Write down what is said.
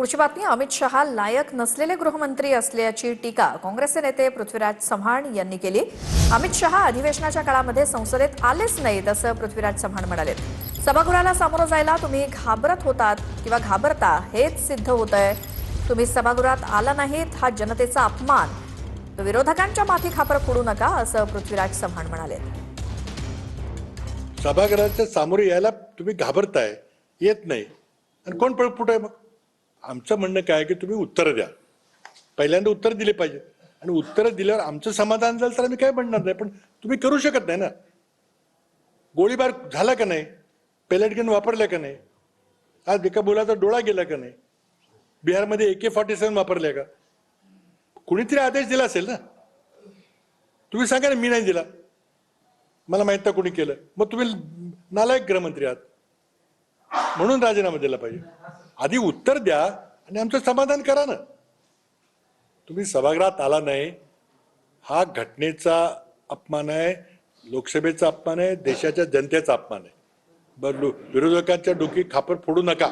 पुढची बातमी. अमित शहा लायक नसलेले गृहमंत्री असल्याची टीका काँग्रेसचे नेते पृथ्वीराज चव्हाण यांनी केली. अमित शहा अधिवेशनाच्या काळामध्ये संसदेत आलेच नाहीत असं पृथ्वीराज चव्हाण म्हणाले. सभागृहाला सामोरं जायला तुम्ही घाबरत होतात किंवा घाबरता हेच सिद्ध होतंय. तुम्ही सभागृहात आला नाहीत हा जनतेचा अपमान. विरोधकांच्या माथी खापर फोडू नका असं पृथ्वीराज चव्हाण म्हणाले. सभागृहाच्या सामोरे यायला तुम्ही घाबरताय, येत नाही आणि कोण पळपुट आहे? मग आमचं म्हणणं काय आहे की तुम्ही उत्तर द्या. पहिल्यांदा उत्तर दिले पाहिजे आणि उत्तर दिल्यावर आमचं समाधान झालं तर आम्ही काय म्हणणार नाही. पण तुम्ही करू शकत नाही ना. गोळीबार झाला का नाही? पेलेट गन वापरल्या का नाही? आज एका मुलाचा डोळा गेला का नाही? बिहारमध्ये AK-47 वापरल्या का? कुणीतरी आदेश दिला असेल ना. तुम्ही सांगा ना, मी नाही दिला, मला माहित नाही कोणी केलं. मग तुम्ही नालायक गृहमंत्री आहात म्हणून राजीनामा दिला पाहिजे. आधी उत्तर द्या आणि आमचं समाधान करा ना. तुम्ही सभागृहात आला नाही हा घटनेचा अपमान आहे, लोकसभेचा अपमान आहे, देशाच्या जनतेचा अपमान आहे. विरोधकांच्या डोकी खापर फोडू नका.